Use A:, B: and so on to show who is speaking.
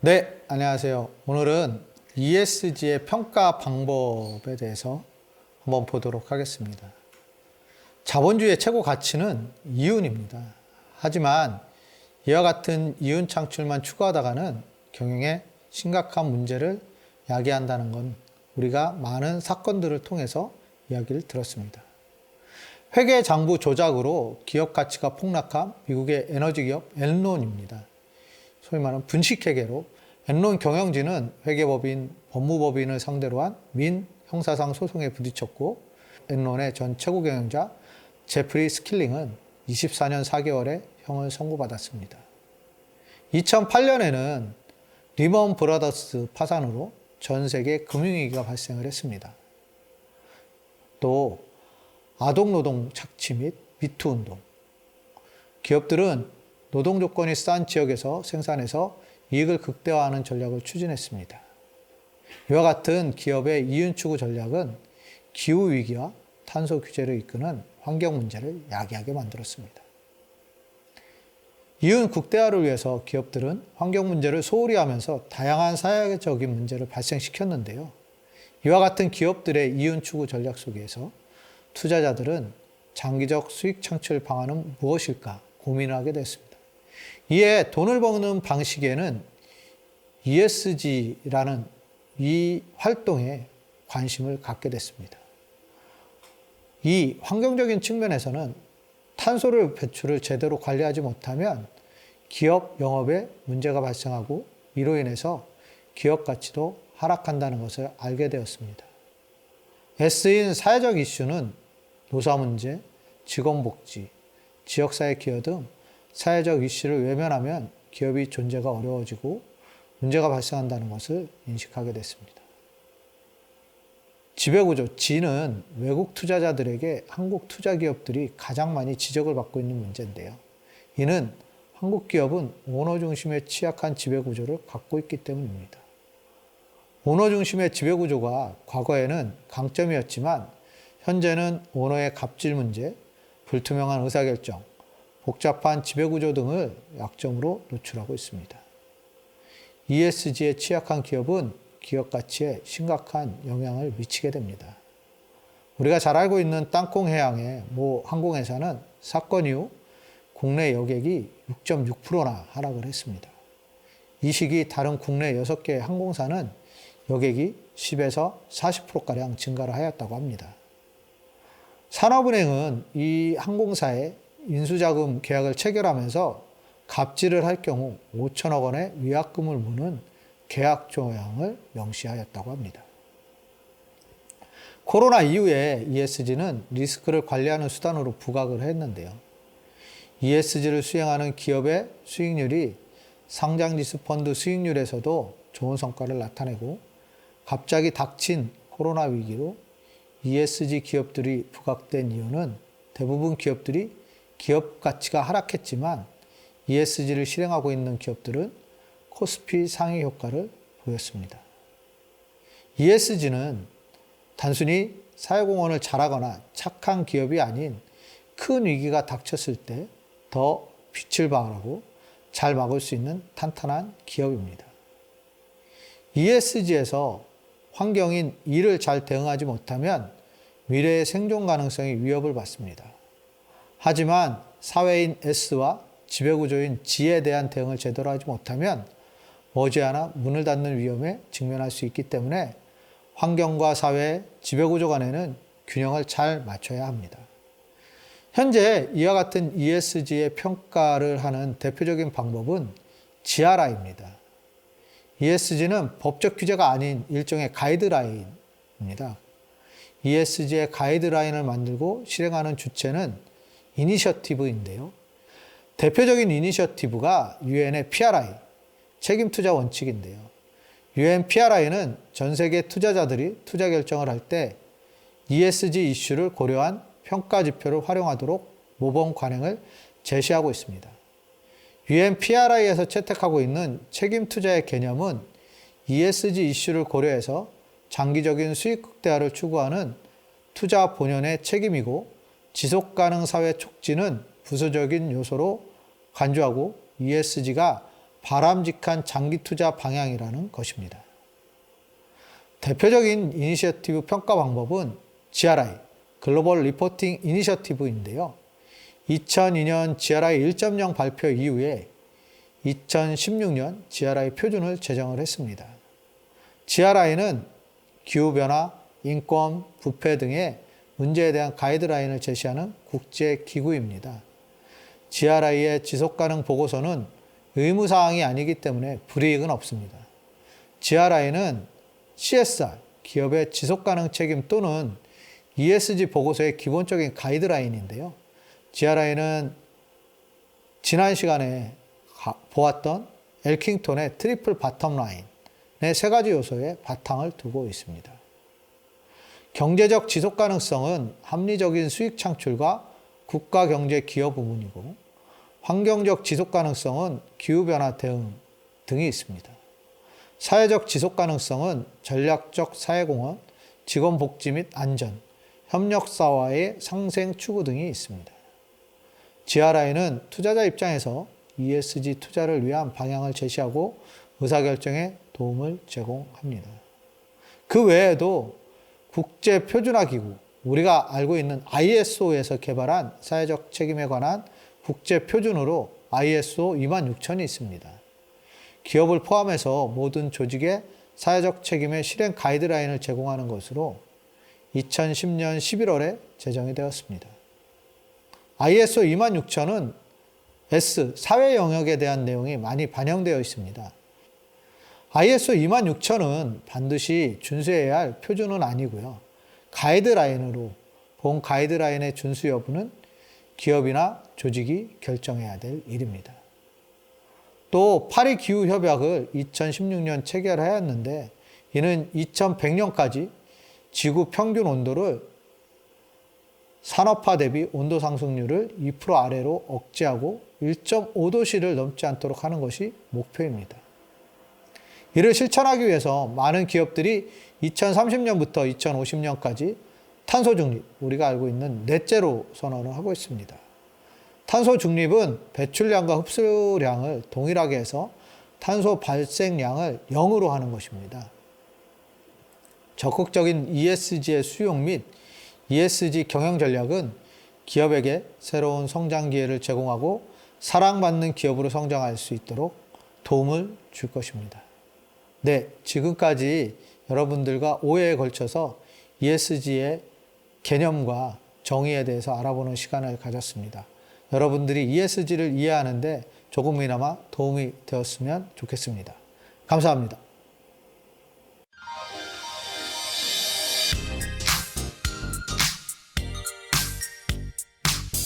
A: 네, 안녕하세요. 오늘은 ESG의 평가 방법에 대해서 한번 보도록 하겠습니다. 자본주의의 최고 가치는 이윤입니다. 하지만 이와 같은 이윤 창출만 추구하다가는 경영에 심각한 문제를 야기한다는 건 우리가 많은 사건들을 통해서 이야기를 들었습니다. 회계 장부 조작으로 기업 가치가 폭락한 미국의 에너지 기업 엔론입니다. 소위 말하는 분식회계로 엔론 경영진은 회계법인, 법무법인을 상대로 한 민 형사상 소송에 부딪혔고, 엔론의 전 최고 경영자 제프리 스킬링은 24년 4개월의 형을 선고받았습니다. 2008년에는 리먼 브라더스 파산으로 전 세계 금융위기가 발생을 했습니다. 또 아동노동 착취 및 미투 운동. 기업들은 노동 조건이 싼 지역에서 생산해서 이익을 극대화하는 전략을 추진했습니다. 이와 같은 기업의 이윤 추구 전략은 기후위기와 탄소 규제를 이끄는 환경 문제를 야기하게 만들었습니다. 이윤 극대화를 위해서 기업들은 환경 문제를 소홀히 하면서 다양한 사회적인 문제를 발생시켰는데요. 이와 같은 기업들의 이윤 추구 전략 속에서 투자자들은 장기적 수익 창출 방안은 무엇일까 고민을 하게 됐습니다. 이에 돈을 버는 방식에는 ESG라는 이 활동에 관심을 갖게 됐습니다. 이 환경적인 측면에서는 탄소를 배출을 제대로 관리하지 못하면 기업 영업에 문제가 발생하고 이로 인해서 기업 가치도 하락한다는 것을 알게 되었습니다. S인 사회적 이슈는 노사 문제, 직원 복지, 지역사회 기여 등 사회적 이슈를 외면하면 기업이 존재가 어려워지고 문제가 발생한다는 것을 인식하게 됐습니다. 지배구조, G는 외국 투자자들에게 한국 투자기업들이 가장 많이 지적을 받고 있는 문제인데요. 이는 한국 기업은 오너 중심의 취약한 지배구조를 갖고 있기 때문입니다. 오너 중심의 지배구조가 과거에는 강점이었지만 현재는 오너의 갑질 문제, 불투명한 의사결정, 복잡한 지배구조 등을 약점으로 노출하고 있습니다. ESG에 취약한 기업은 기업 가치에 심각한 영향을 미치게 됩니다. 우리가 잘 알고 있는 땅콩해양의 모 항공회사는 사건 이후 국내 여객이 6.6%나 하락을 했습니다. 이 시기 다른 국내 6개 항공사는 여객이 10에서 40%가량 증가를 하였다고 합니다. 산업은행은 이 항공사에 인수자금 계약을 체결하면서 갑질을 할 경우 5천억 원의 위약금을 무는 계약 조항을 명시하였다고 합니다. 코로나 이후에 ESG는 리스크를 관리하는 수단으로 부각을 했는데요. ESG를 수행하는 기업의 수익률이 상장지수 펀드 수익률에서도 좋은 성과를 나타내고 갑자기 닥친 코로나 위기로 ESG 기업들이 부각된 이유는 대부분 기업들이 기업 가치가 하락했지만 ESG를 실행하고 있는 기업들은 코스피 상위 효과를 보였습니다. ESG는 단순히 사회공헌을 잘하거나 착한 기업이 아닌 큰 위기가 닥쳤을 때 더 빛을 발하고 잘 막을 수 있는 탄탄한 기업입니다. ESG에서 환경인 E를 잘 대응하지 못하면 미래의 생존 가능성이 위협을 받습니다. 하지만 사회인 S와 지배구조인 G에 대한 대응을 제대로 하지 못하면 머지않아 문을 닫는 위험에 직면할 수 있기 때문에 환경과 사회의 지배구조 간에는 균형을 잘 맞춰야 합니다. 현재 이와 같은 ESG의 평가를 하는 대표적인 방법은 GRI입니다. ESG는 법적 규제가 아닌 일종의 가이드라인입니다. ESG의 가이드라인을 만들고 실행하는 주체는 이니셔티브인데요. 대표적인 이니셔티브가 UN의 PRI, 책임투자 원칙인데요. UN PRI는 전 세계 투자자들이 투자 결정을 할 때 ESG 이슈를 고려한 평가 지표를 활용하도록 모범 관행을 제시하고 있습니다. UN PRI에서 채택하고 있는 책임투자의 개념은 ESG 이슈를 고려해서 장기적인 수익 극대화를 추구하는 투자 본연의 책임이고 지속가능 사회 촉진은 부수적인 요소로 간주하고 ESG가 바람직한 장기 투자 방향이라는 것입니다. 대표적인 이니셔티브 평가 방법은 GRI, 글로벌 리포팅 이니셔티브인데요. 2002년 GRI 1.0 발표 이후에 2016년 GRI 표준을 제정을 했습니다. GRI는 기후변화, 인권, 부패 등의 문제에 대한 가이드라인을 제시하는 국제기구입니다. GRI의 지속가능 보고서는 의무사항이 아니기 때문에 불이익은 없습니다. GRI는 CSR, 기업의 지속가능 책임 또는 ESG 보고서의 기본적인 가이드라인인데요. GRI는 지난 시간에 보았던 엘킹톤의 트리플 바텀라인의 세 가지 요소에 바탕을 두고 있습니다. 경제적 지속 가능성은 합리적인 수익 창출과 국가 경제 기여 부문이고, 환경적 지속 가능성은 기후변화 대응 등이 있습니다. 사회적 지속 가능성은 전략적 사회공헌, 직원 복지 및 안전, 협력사와의 상생 추구 등이 있습니다. GRI는 투자자 입장에서 ESG 투자를 위한 방향을 제시하고 의사결정에 도움을 제공합니다. 그 외에도 국제표준화기구, 우리가 알고 있는 ISO에서 개발한 사회적 책임에 관한 국제표준으로 ISO 26000이 있습니다. 기업을 포함해서 모든 조직의 사회적 책임의 실행 가이드라인을 제공하는 것으로 2010년 11월에 제정이 되었습니다. ISO 26000은 S, 사회 영역에 대한 내용이 많이 반영되어 있습니다. ISO 26000은 반드시 준수해야 할 표준은 아니고요. 가이드라인으로, 본 가이드라인의 준수 여부는 기업이나 조직이 결정해야 될 일입니다. 또 파리 기후협약을 2016년 체결하였는데, 이는 2100년까지 지구 평균 온도를 산업화 대비 온도 상승률을 2% 아래로 억제하고 1.5도씨를 넘지 않도록 하는 것이 목표입니다. 이를 실천하기 위해서 많은 기업들이 2030년부터 2050년까지 탄소 중립, 우리가 알고 있는 넷제로 선언을 하고 있습니다. 탄소 중립은 배출량과 흡수량을 동일하게 해서 탄소 발생량을 0으로 하는 것입니다. 적극적인 ESG의 수용 및 ESG 경영 전략은 기업에게 새로운 성장 기회를 제공하고 사랑받는 기업으로 성장할 수 있도록 도움을 줄 것입니다. 네, 지금까지 여러분들과 5회에 걸쳐서 ESG의 개념과 정의에 대해서 알아보는 시간을 가졌습니다. 여러분들이 ESG를 이해하는데 조금이나마 도움이 되었으면 좋겠습니다. 감사합니다.